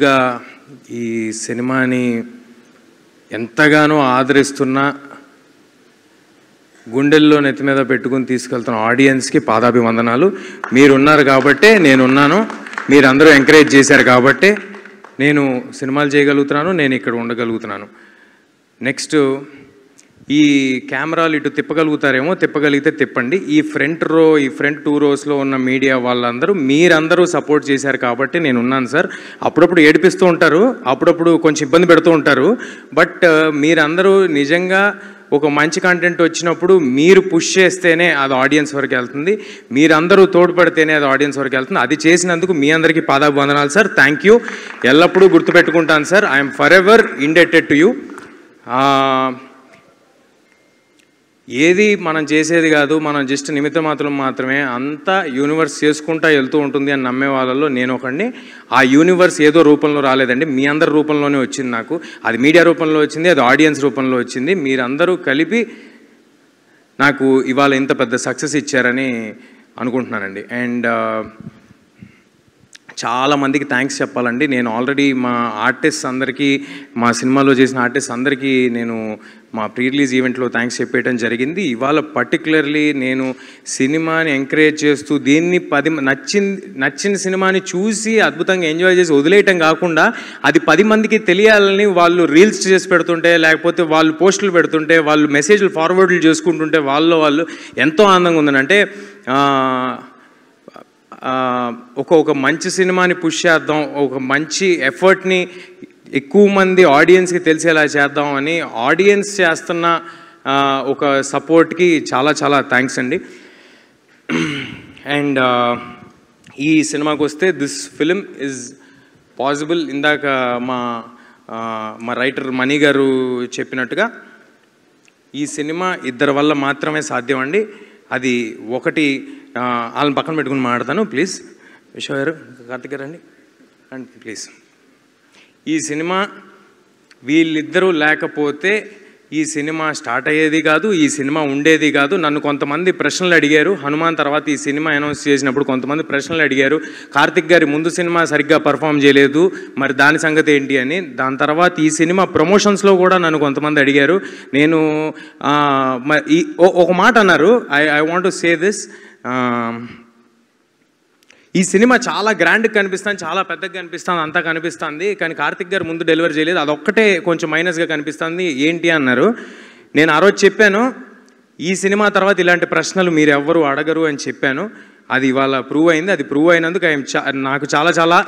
గా ఈ సినిమాని ఎంతగానో ఆదరిస్తున్న గుండెల్లో నెత్తి మీద పెట్టుకుని తీసుకెళ్తున్న ఆడియన్స్కి పాదాభివందనాలు. మీరున్నారు కాబట్టే నేనున్నాను, మీరందరూ ఎంకరేజ్ చేశారు కాబట్టే నేను సినిమాలు చేయగలుగుతున్నాను, నేను ఇక్కడ ఉండగలుగుతున్నాను. నెక్స్ట్ ఈ కెమెరాలు ఇటు తిప్పగలుగుతారేమో, తిప్పగలిగితే తిప్పండి. ఈ ఫ్రంట్ 2 రోస్లో ఉన్న మీడియా వాళ్ళందరూ మీరందరూ సపోర్ట్ చేశారు కాబట్టి నేను ఉన్నాను సార్. అప్పుడప్పుడు ఏడిపిస్తూ ఉంటారు, అప్పుడప్పుడు కొంచెం ఇబ్బంది పెడుతూ ఉంటారు. బట్ మీరందరూ నిజంగా ఒక మంచి కంటెంట్ వచ్చినప్పుడు మీరు పుష్ చేస్తేనే అది ఆడియన్స్ వరకు వెళ్తుంది, మీరందరూ తోడ్పడితేనే అది ఆడియన్స్ వరకు వెళ్తుంది. అది చేసినందుకు మీ అందరికీ పాదాభివందనాలు సార్. Thank you. ఎల్లప్పుడూ గుర్తుపెట్టుకుంటాను sir. I'm for ever indebted to you. ఏది మనం చేసేది కాదు, మనం జస్ట్ నిమిత్త మాత్రమే, అంతా యూనివర్స్ చేసుకుంటా వెళ్తూ ఉంటుంది అని నమ్మే వాళ్ళలో నేను ఒకడిని. ఆ యూనివర్స్ ఏదో రూపంలో రాలేదండి, మీ అందరి రూపంలోనే వచ్చింది. నాకు అది మీడియా రూపంలో వచ్చింది, అది ఆడియన్స్ రూపంలో వచ్చింది. మీరందరూ కలిపి నాకు ఇవాళ ఇంత పెద్ద సక్సెస్ ఇచ్చారని అనుకుంటున్నానండి. అండ్ చాలామందికి థ్యాంక్స్ చెప్పాలండి. నేను ఆల్రెడీ మా ఆర్టిస్ట్ అందరికీ, మా సినిమాలో చేసిన ఆర్టిస్ట్ అందరికీ నేను మా ప్రీ రిలీజ్ ఈవెంట్లో థ్యాంక్స్ చెప్పేయడం జరిగింది. ఇవాళ పర్టికులర్లీ నేను సినిమాని ఎంకరేజ్ చేస్తూ దీన్ని నచ్చిన సినిమాని చూసి అద్భుతంగా ఎంజాయ్ చేసి వదిలేయటం కాకుండా అది 10 మందికి తెలియాలని వాళ్ళు రీల్స్ చేసి పెడుతుంటే, లేకపోతే వాళ్ళు పోస్టులు పెడుతుంటే, వాళ్ళు మెసేజ్లు ఫార్వర్డ్లు చేసుకుంటుంటే వాళ్ళు ఎంతో ఆనందంగా ఉందని. అంటే ఒక మంచి సినిమాని పుష్ చేద్దాం, ఒక మంచి ఎఫర్ట్ని ఎక్కువ మంది ఆడియన్స్కి తెలిసేలా చేద్దాం అని ఆడియన్స్ చేస్తున్న ఒక సపోర్ట్కి చాలా చాలా థ్యాంక్స్ అండి. అండ్ ఈ సినిమాకి వస్తే దిస్ ఫిలిం ఈజ్ పాసిబుల్. ఇందాక మా రైటర్ మణి గారు చెప్పినట్టుగా ఈ సినిమా ఇద్దరి వల్ల మాత్రమే సాధ్యం అండి. అది ఒకటి, వాళ్ళని పక్కన పెట్టుకుని మాట్లాడతాను ప్లీజ్. విశ్వ గారు, కార్తిక్ గారు అండి ప్లీజ్. ఈ సినిమా వీళ్ళిద్దరూ లేకపోతే ఈ సినిమా స్టార్ట్ అయ్యేది కాదు, ఈ సినిమా ఉండేది కాదు. నన్ను కొంతమంది ప్రశ్నలు అడిగారు. హనుమాన్ తర్వాత ఈ సినిమా అనౌన్స్ చేసినప్పుడు కొంతమంది ప్రశ్నలు అడిగారు, కార్తిక్ గారి ముందు సినిమా సరిగ్గా పర్ఫామ్ చేయలేదు, మరి దాని సంగతి ఏంటి అని. దాని తర్వాత ఈ సినిమా ప్రమోషన్స్లో కూడా నన్ను కొంతమంది అడిగారు. నేను ఒక మాట అన్నారు, I want to say this. ఈ సినిమా చాలా గ్రాండ్గా కనిపిస్తుంది, చాలా పెద్దగా కనిపిస్తుంది, అంతా కనిపిస్తుంది, కానీ కార్తిక్ గారు ముందు డెలివరీ చేయలేదు, అదొక్కటే కొంచెం మైనస్గా కనిపిస్తుంది ఏంటి అన్నారు. నేను ఆ రోజు చెప్పాను, ఈ సినిమా తర్వాత ఇలాంటి ప్రశ్నలు మీరు ఎవ్వరూ అడగరు అని చెప్పాను. అది ఇవాళ ప్రూవ్ అయింది. అది ప్రూవ్ అయినందుకు నాకు చాలా చాలా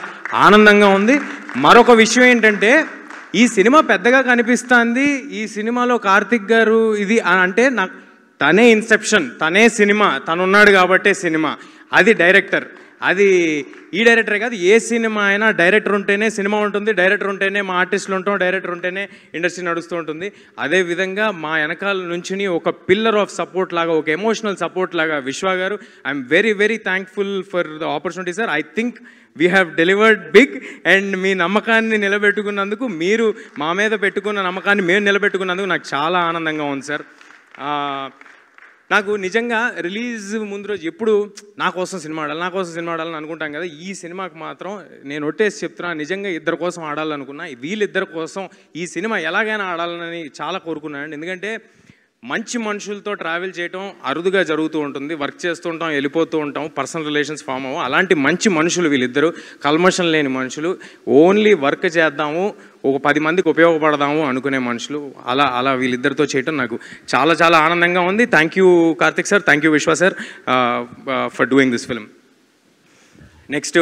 ఆనందంగా ఉంది. మరొక విషయం ఏంటంటే, ఈ సినిమా పెద్దగా కనిపిస్తుంది, ఈ సినిమాలో కార్తిక్ గారు ఇది అంటే నాకు తనే ఇన్సెప్షన్, తనే సినిమా, తనున్నాడు కాబట్టే సినిమా. అది డైరెక్టర్, అది ఈ డైరెక్టరే కాదు, ఏ సినిమా అయినా డైరెక్టర్ ఉంటేనే సినిమా ఉంటుంది, డైరెక్టర్ ఉంటేనే మా ఆర్టిస్టులు ఉంటాం, డైరెక్టర్ ఉంటేనే ఇండస్ట్రీ నడుస్తూ ఉంటుంది. అదేవిధంగా మా వెనకాల నుంచి ఒక పిల్లర్ ఆఫ్ సపోర్ట్ లాగా, ఒక ఎమోషనల్ సపోర్ట్ లాగా Vishwa garu. I'm very very thankful for the opportunity sir. I think we have delivered big. And మీ నమ్మకాన్ని నిలబెట్టుకున్నందుకు, మీరు మా మీద పెట్టుకున్న నమ్మకాన్ని మేము నిలబెట్టుకున్నందుకు నాకు చాలా ఆనందంగా ఉంది సార్. నాకు నిజంగా రిలీజ్ ముందు రోజు ఎప్పుడు నా కోసం సినిమా ఆడాలని అనుకుంటాం కదా. ఈ సినిమాకి మాత్రం నేను ఒట్టేసి చెప్తున్నా, నిజంగా ఇద్దరి కోసం ఆడాలనుకున్నా. వీళ్ళిద్దరి కోసం ఈ సినిమా ఎలాగైనా ఆడాలని చాలా కోరుకున్నానండి. ఎందుకంటే మంచి మనుషులతో ట్రావెల్ చేయటం అరుదుగా జరుగుతూ ఉంటుంది. వర్క్ చేస్తూ ఉంటాం, వెళ్ళిపోతూ ఉంటాం, పర్సనల్ రిలేషన్స్ ఫామ్ అవ్వం. అలాంటి మంచి మనుషులు వీళ్ళిద్దరూ, కల్మషం లేని మనుషులు, ఓన్లీ వర్క్ చేద్దాము, ఒక 10 మందికి ఉపయోగపడదాము అనుకునే మనుషులు. అలా వీళ్ళిద్దరితో చేయటం నాకు చాలా చాలా ఆనందంగా ఉంది. Thank you Karthik sir, thank you Vishwa sir for doing this film. Next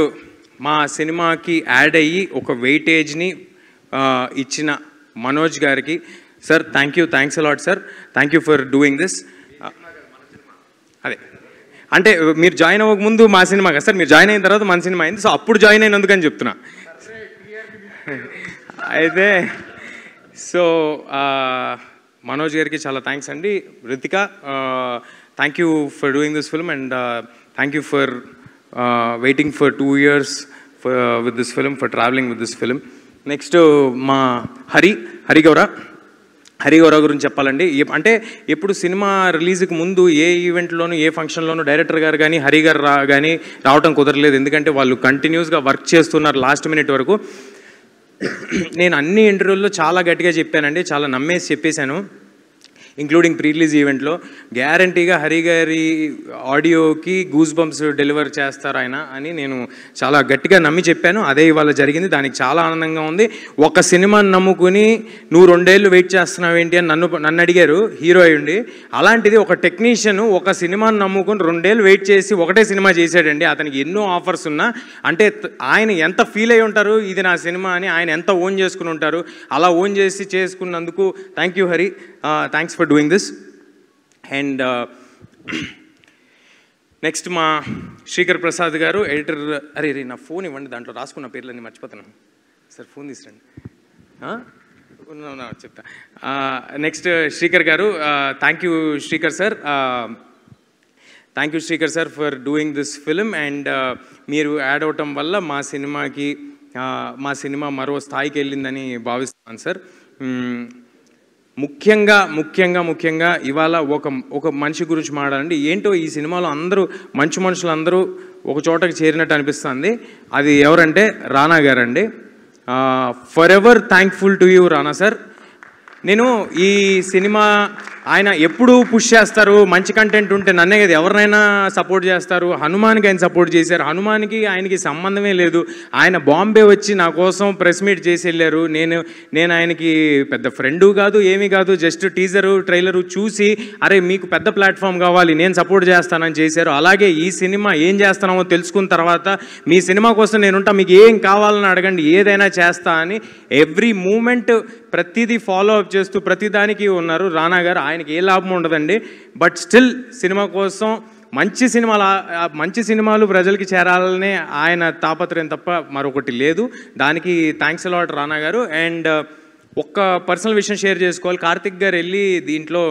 మా సినిమాకి యాడ్ అయ్యి ఒక వెయిటేజ్ని ఇచ్చిన మనోజ్ గారికి, sir thanks a lot sir, thank you for doing this. అదే అంటే మీరు జాయిన్ అవ్వక ముందు మా సినిమా కదా సార్, మీరు జాయిన్ అయిన తర్వాత మన సినిమా అయింది, సో అప్పుడు జాయిన్ అయినందుకని చెప్తున్నా. అయితే సో మనోజ్ గారికి చాలా థ్యాంక్స్ అండి. Ritika, thank you for doing this film and thank you for waiting for 2 years with this film, for travelling with this film. Next మా హరిగౌరవ గురించి చెప్పాలండి. అంటే ఎప్పుడు సినిమా రిలీజ్కి ముందు ఏ ఈవెంట్లోనూ, ఏ ఫంక్షన్లోనూ డైరెక్టర్ గారు కానీ హరి గారు కానీ రావడం కుదరలేదు. ఎందుకంటే వాళ్ళు కంటిన్యూస్గా వర్క్ చేస్తున్నారు లాస్ట్ మినిట్ వరకు. నేను అన్ని ఇంటర్వ్యూల్లో చాలా గట్టిగా చెప్పానండి, చాలా నమ్మేసి చెప్పేశాను, ఇంక్లూడింగ్ ప్రీ రిలీజ్ ఈవెంట్లో. గ్యారంటీగా హరి గారి ఆడియోకి గూస్ బంప్స్ డెలివర్ చేస్తారు ఆయన అని నేను చాలా గట్టిగా నమ్మి చెప్పాను. అదే ఇవాళ జరిగింది. దానికి చాలా ఆనందంగా ఉంది. ఒక సినిమాని నమ్ముకుని నువ్వు 2 ఏళ్ళు వెయిట్ చేస్తున్నావు ఏంటి అని నన్ను అడిగారు, హీరో అయ్యుండి. అలాంటిది ఒక టెక్నీషియన్ ఒక సినిమాని నమ్ముకుని 2 ఏళ్ళు వెయిట్ చేసి ఒకటే సినిమా చేశాడండి. అతనికి ఎన్నో ఆఫర్స్ ఉన్నా, అంటే ఆయన ఎంత ఫీల్ అయి ఉంటారు ఇది నా సినిమా అని, ఆయన ఎంత ఓన్ చేసుకుని ఉంటారు. అలా ఓన్ చేసి చేసుకున్నందుకు thank you Hari, thanks for doing this. And next మా శ్రీకర్ ప్రసాద్ గారు ఎడిటర్. అరే నా ఫోన్ ఇవ్వండి, దాంట్లో రాసుకున్న పేర్లన్నీ మర్చిపోతున్నాను సార్, ఫోన్ తీసుకురండి. చెప్తా. నెక్స్ట్ శ్రీకర్ గారు, thank you Srikar sir, thank you Srikar sir for doing this film. And మీరు యాడ్ అవటం వల్ల మా సినిమా మరో స్థాయికి వెళ్ళిందని భావిస్తున్నాను సార్. ముఖ్యంగా ఇవాళ ఒక మనిషి గురించి మాట్లాడండి. ఏంటో ఈ సినిమాలో అందరూ మంచి మనుషులందరూ ఒక చోటకి చేరినట్టు అనిపిస్తుంది. అది ఎవరంటే రానా గారండి. For ever thankful to you Rana sir. నేను ఈ సినిమా ఆయన ఎప్పుడు పుష్ చేస్తారు, మంచి కంటెంట్ ఉంటే నన్నే కదా ఎవరినైనా సపోర్ట్ చేస్తారు. హనుమాన్కి ఆయన సపోర్ట్ చేశారు. హనుమాన్కి ఆయనకి సంబంధమే లేదు. ఆయన బాంబే వచ్చి నా కోసం ప్రెస్ మీట్ చేసి వెళ్ళారు. నేను ఆయనకి పెద్ద ఫ్రెండు కాదు, ఏమీ కాదు, జస్ట్ టీజరు ట్రైలరు చూసి అరే మీకు పెద్ద ప్లాట్ఫామ్ కావాలి నేను సపోర్ట్ చేస్తానని చేశారు. అలాగే ఈ సినిమా ఏం చేస్తున్నామో తెలుసుకున్న తర్వాత మీ సినిమా కోసం నేనుంటా, మీకు ఏం కావాలని అడగండి ఏదైనా చేస్తా అని ఎవ్రీ మూమెంట్ ప్రతిదీ ఫాలో అప్ చేస్తూ ప్రతిదానికి ఉన్నారు రానా గారు. ఆయనకి ఏ లాభం ఉండదండి, బట్ స్టిల్ సినిమా కోసం మంచి సినిమాలు ప్రజలకి చేరాలనే ఆయన తాపత్రయం తప్ప మరొకటి లేదు. దానికి థ్యాంక్స్ అలాట్ రానా గారు. అండ్ ఒక్క పర్సనల్ విషయం షేర్ చేసుకోవాలి. కార్తిక్ గారు వెళ్ళి దీంట్లో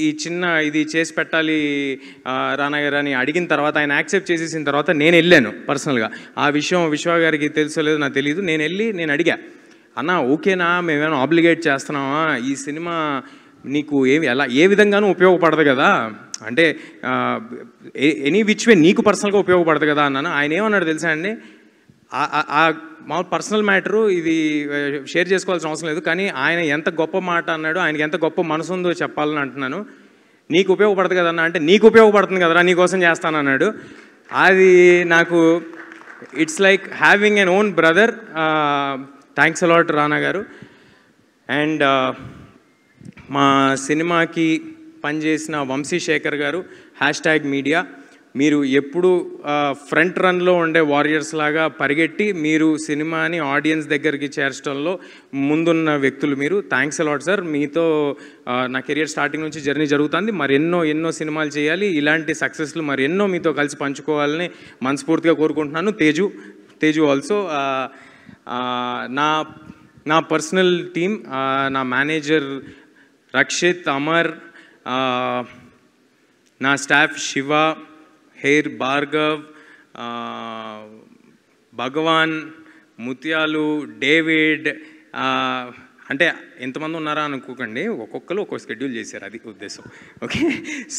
ఈ చిన్న ఇది చేసి పెట్టాలి రానా గారు అని అడిగిన తర్వాత ఆయన యాక్సెప్ట్ చేసేసిన తర్వాత నేను వెళ్ళాను పర్సనల్గా. ఆ విషయం విశ్వ గారికి తెలుసో లేదో నాకు తెలియదు. నేను అడిగా, అన్న ఓకేనా, మేమేమైనా ఆబ్లిగేట్ చేస్తున్నామా, ఈ సినిమా నీకు ఏ విధంగానూ ఉపయోగపడదు కదా, అంటే ఎనీ విచ్ వే నీకు పర్సనల్గా ఉపయోగపడదు కదా అన్నాను. ఆయన ఏమన్నాడు తెలుసా అండి, మా పర్సనల్ మ్యాటరు ఇది షేర్ చేసుకోవాల్సిన అవసరం లేదు, కానీ ఆయన ఎంత గొప్ప మాట అన్నాడు, ఆయనకి ఎంత గొప్ప మనసు ఉందో చెప్పాలని అంటున్నాను. నీకు ఉపయోగపడదు కదన్నా అంటే నీకు ఉపయోగపడుతుంది కదరా నీకోసం చేస్తానన్నాడు. అది నాకు it's like having an own brother. Thanks a lot Rana గారు. అండ్ మా సినిమాకి పనిచేసిన వంశీశేఖర్ గారు, #మీడియా, మీరు ఎప్పుడు ఫ్రంట్ రన్లో ఉండే వారియర్స్ లాగా పరిగెట్టి మీరు సినిమాని ఆడియన్స్ దగ్గరికి చేర్చడంలో ముందున్న వ్యక్తులు మీరు. Thanks a lot sir. మీతో నా కెరియర్ స్టార్టింగ్ నుంచి జర్నీ జరుగుతుంది. మరి ఎన్నో సినిమాలు చేయాలి, ఇలాంటి సక్సెస్లు మరి ఎన్నో మీతో కలిసి పంచుకోవాలని మనస్ఫూర్తిగా కోరుకుంటున్నాను. తేజు ఆల్సో. నా పర్సనల్ టీమ్, నా మేనేజర్ రక్షిత్, అమర్, నా స్టాఫ్ శివ, హెయిర్ భార్గవ్, భగవాన్, ముత్యాలు, డేవిడ్, అంటే ఎంతమంది ఉన్నారా అనుకోకండి, ఒక్కొక్కరు ఒక్కొక్క షెడ్యూల్ చేశారు, అది ఉద్దేశం. ఓకే,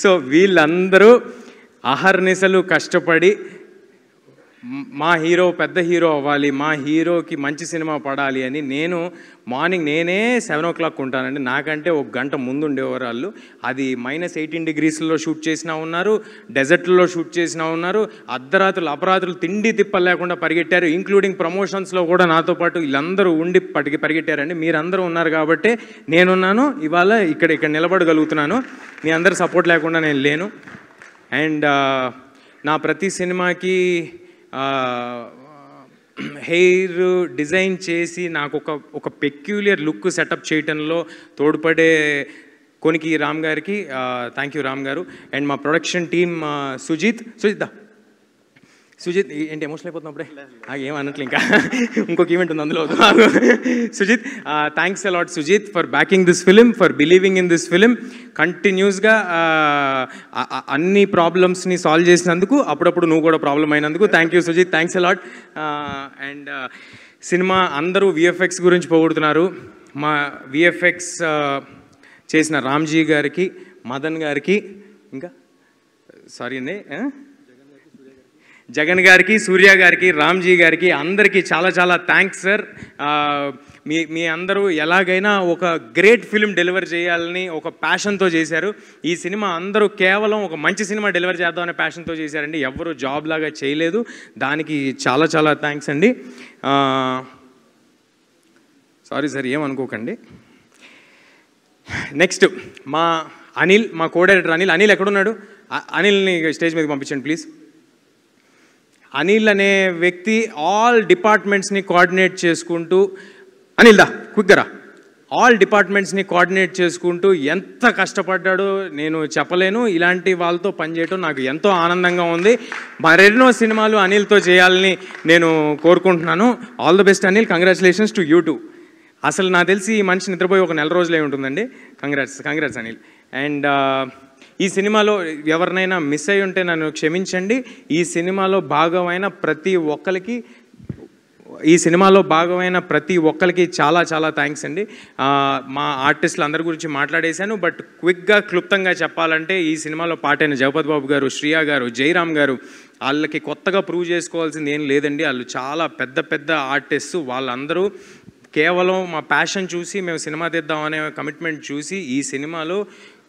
సో వీళ్ళందరూ అహర్నిశలు కష్టపడి మా హీరో పెద్ద హీరో అవ్వాలి, మా హీరోకి మంచి సినిమా పడాలి అని నేనే 7 o'clock ఉంటానండి. నాకంటే 1 గంట ముందు ఉండేవారు వాళ్ళు. అది -18 degreesలో షూట్ చేసినా ఉన్నారు, డెజర్ట్లో షూట్ చేసినా ఉన్నారు, అపరాత్రులు తిండి తిప్పలు లేకుండా పరిగెట్టారు. ఇంక్లూడింగ్ ప్రమోషన్స్లో కూడా నాతో పాటు వీళ్ళందరూ ఉండి పరిగెట్టారండి. మీరందరూ ఉన్నారు కాబట్టి నేనున్నాను, ఇవాళ ఇక్కడ నిలబడగలుగుతున్నాను. మీ అందరి సపోర్ట్ లేకుండా నేను లేను. అండ్ నా ప్రతి సినిమాకి హెయిర్ డిజైన్ చేసి నాకు ఒక పెక్యులియర్ లుక్ సెటప్ చేయటంలో తోడ్పడే కొనికి రామ్ గారికి థ్యాంక్ యూ రామ్ గారు. అండ్ మా ప్రొడక్షన్ టీమ్ సుజిత్ ఏంటి ఎమోషనల్ అయిపోతున్నప్పుడే ఏమన్నట్లు, ఇంకా ఇంకొక ఈవెంట్ ఉంది అందులో. Sujith, thanks a lot Sujith for backing this film, for believing in this film. కంటిన్యూస్గా అన్ని ప్రాబ్లమ్స్ని సాల్వ్ చేసినందుకు, అప్పుడప్పుడు నువ్వు కూడా ప్రాబ్లం అయినందుకు thank you Sujith, thanks a lot. And cinema అందరూ విఎఫ్ఎక్స్ గురించి పొగుడుతున్నారు. మా విఎఫ్ఎక్స్ చేసిన రామ్జీ గారికి, మదన్ గారికి, ఇంకా సారీ అండి జగన్ గారికి, సూర్య గారికి, రామ్జీ గారికి అందరికీ చాలా చాలా థ్యాంక్స్ సార్. మీ అందరూ ఎలాగైనా ఒక గ్రేట్ ఫిల్మ్ డెలివర్ చేయాలని ఒక ప్యాషన్తో చేశారు. ఈ సినిమా అందరూ కేవలం ఒక మంచి సినిమా డెలివర్ చేద్దామనే ప్యాషన్తో చేశారండి. ఎవరు జాబ్ లాగా చేయలేదు. దానికి చాలా చాలా థ్యాంక్స్ అండి. సారీ సార్, ఏమనుకోకండి. నెక్స్ట్ మా అనిల్, మా కో-డైరెక్టర్ అనిల్ ఎక్కడున్నాడు? అనిల్ని స్టేజ్ మీదకి పంపించండి ప్లీజ్. అనిల్ అనే వ్యక్తి ఆల్ డిపార్ట్మెంట్స్ని కోఆర్డినేట్ చేసుకుంటూ, అనిల్ దా క్విక్గా, ఆల్ డిపార్ట్మెంట్స్ని కోఆర్డినేట్ చేసుకుంటూ ఎంత కష్టపడ్డాడో నేను చెప్పలేను. ఇలాంటి వాళ్ళతో పనిచేయడం నాకు ఎంతో ఆనందంగా ఉంది. మరెన్నో సినిమాలు అనిల్తో చేయాలని నేను కోరుకుంటున్నాను. All the best Anil, congratulations to you two. అసలు నాకు తెలిసి ఈ మనిషి నిద్రపోయి ఒక నెల రోజులే ఉంటుందండి. కంగ్రాట్స్ అనిల్. అండ్ ఈ సినిమాలో ఎవరినైనా మిస్ అయి ఉంటే నన్ను క్షమించండి. ఈ సినిమాలో భాగమైన ప్రతి ఒక్కరికి చాలా చాలా థ్యాంక్స్ అండి. మా ఆర్టిస్టులు అందరి గురించి మాట్లాడేశాను. బట్ క్విక్గా క్లుప్తంగా చెప్పాలంటే ఈ సినిమాలో పాటైన జగపతి బాబు గారు, శ్రియా గారు, జయరామ్ గారు, వాళ్ళకి కొత్తగా ప్రూవ్ చేసుకోవాల్సింది ఏం లేదండి. వాళ్ళు చాలా పెద్ద పెద్ద ఆర్టిస్టు. వాళ్ళందరూ కేవలం మా ప్యాషన్ చూసి మేము సినిమా తీద్దామనే కమిట్మెంట్ చూసి ఈ సినిమాలో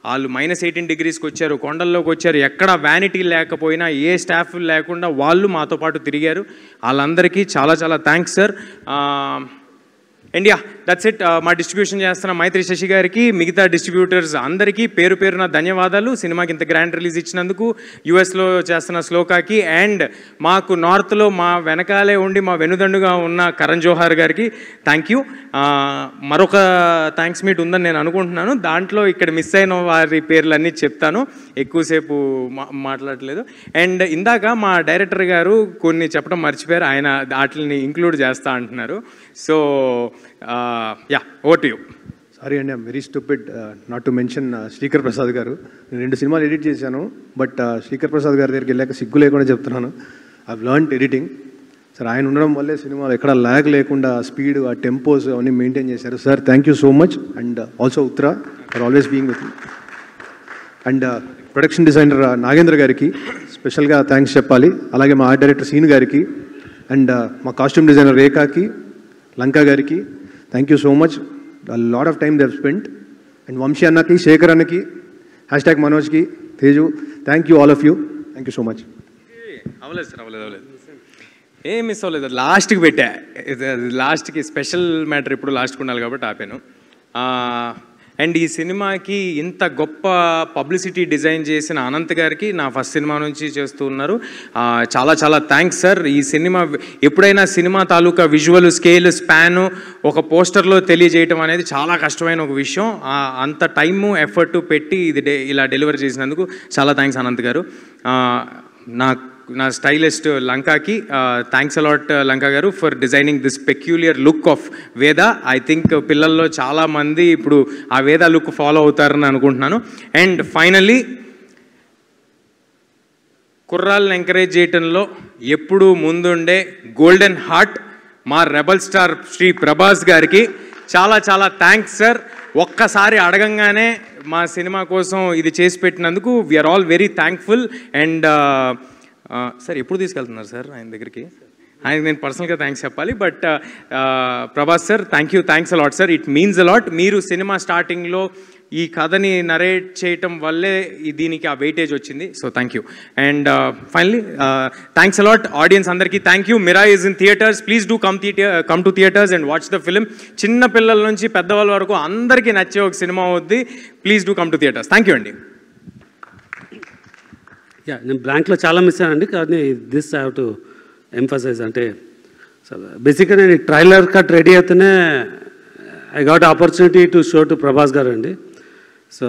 వాళ్ళు -18 డిగ్రీస్కి వచ్చారు, కొండల్లోకి వచ్చారు. ఎక్కడ వ్యానిటీ లేకపోయినా, ఏ స్టాఫ్ లేకుండా వాళ్ళు మాతో పాటు తిరిగారు. వాళ్ళందరికీ చాలా చాలా thanks sir. India that's it. మా డిస్ట్రిబ్యూషన్ చేస్తున్న మైత్రి శశి గారికి, మిగతా డిస్ట్రిబ్యూటర్స్ అందరికీ పేరు పేరున ధన్యవాదాలు. సినిమాకి ఇంత గ్రాండ్ రిలీజ్ ఇచ్చినందుకు. యూఎస్లో చేస్తున్న శ్లోకాకి, అండ్ మాకు నార్త్లో మా వెనకాలే ఉండి మా వెనుదండుగా ఉన్న కరణ్ జోహార్ గారికి థ్యాంక్ యూ. మరొక థ్యాంక్స్ మీట్ ఉందని నేను అనుకుంటున్నాను. దాంట్లో ఇక్కడ మిస్ అయిన వారి పేర్లన్నీ చెప్తాను, ఎక్కువసేపు మాట్లాడలేదు. అండ్ ఇందాక మా డైరెక్టర్ గారు కొన్ని చెప్పడం మర్చిపోయారు. ఆయన వాటిని ఇంక్లూడ్ చేస్తా అంటున్నారు. So over to you. Sorry అండి, I'm very stupid not to mention Srikar Prasad గారు. నేను 2 సినిమాలు ఎడిట్ చేశాను. బట్ శ్రీకర్ ప్రసాద్ గారి దగ్గరికి వెళ్ళాక సిగ్గు లేకుండా చెప్తున్నాను, ఐ లర్న్డ్ ఎడిటింగ్. సార్ ఆయన ఉండడం వల్లే సినిమాలు ఎక్కడ ల్యాగ్ లేకుండా స్పీడ్, ఆ టెంపోస్ అవన్నీ మెయింటైన్ చేశారు. Sir thank you so much. And also Uttara for always being with me. And production designer Nagendra గారికి స్పెషల్గా థ్యాంక్స్ చెప్పాలి. అలాగే మా ఆర్ట్ డైరెక్టర్ సీన్ గారికి, అండ్ మా కాస్ట్యూమ్ డిజైనర్ రేఖాకి, లంకా గారికి thank you so much. Lot of time they have spent. And Vamshi అన్నకి, శేఖర్ అన్నకి, #మనోజ్కి, Teju, thank you all of you. Thank you so much. అవ్వలేదు సార్, అవ్వలేదు. ఏం మిస్ అవ్వలేదు. లాస్ట్కి పెట్టా. లాస్ట్కి స్పెషల్ మ్యాటర్ ఇప్పుడు లాస్ట్కి ఉండాలి కాబట్టి ఆపాను. అండ్ ఈ సినిమాకి ఇంత గొప్ప పబ్లిసిటీ డిజైన్ చేసిన అనంత్ గారికి నా ఫస్ట్ సినిమా నుంచి చేస్తూ ఉన్నారు. చాలా చాలా థ్యాంక్స్ సార్. ఈ సినిమా ఎప్పుడైనా సినిమా తాలూకా విజువల్ స్కేల్ స్పాను ఒక పోస్టర్లో తెలియజేయటం అనేది చాలా కష్టమైన ఒక విషయం. అంత టైము ఎఫర్ట్ పెట్టి ఇది ఇలా డెలివర్ చేసినందుకు చాలా థ్యాంక్స్ అనంత్ గారు. నా స్టైలిస్ట్ లంకాకి థ్యాంక్స్ అలాట్ లంకా గారు for designing this peculiar look of వేద. ఐ థింక్ పిల్లల్లో చాలామంది ఇప్పుడు ఆ వేద లుక్ ఫాలో అవుతారని అనుకుంటున్నాను. అండ్ ఫైనల్లీ కుర్రాళ్ళని ఎంకరేజ్ చేయటంలో ఎప్పుడూ ముందుండే గోల్డెన్ హార్ట్ మా రెబల్ స్టార్ శ్రీ ప్రభాస్ గారికి చాలా చాలా థ్యాంక్స్ సార్. ఒక్కసారి అడగంగానే మా సినిమా కోసం ఇది చేసి పెట్టినందుకు we are all very thankful. And sir ఎప్పుడు తీసుకెళ్తున్నారు సార్ ఆయన దగ్గరికి? ఆయనకి నేను పర్సనల్గా థ్యాంక్స్ చెప్పాలి. But Prabhas sir thanks a lot sir. It means a lot. మీరు సినిమా స్టార్టింగ్లో ఈ కథని నరేట్ చేయటం వల్లే దీనికి ఆ వెయిటేజ్ వచ్చింది. So thank you. And finally thanks a lot audience అందరికీ thank you. Mira is in theatres. Please do come to theatres and watch the film. చిన్న పిల్లల నుంచి పెద్దవాళ్ళ వరకు అందరికీ నచ్చే ఒక సినిమా అవుద్ది. Please do come to theaters. Thank you అండి. నేను బ్లాంక్లో చాలా మిస్ అయ్యానండి, కానీ this I have to emphasize. అంటే బేసిక్గా నేను ట్రైలర్ కట్ రెడీ అయితేనే I got opportunity to show to Prabhas గారు అండి. సో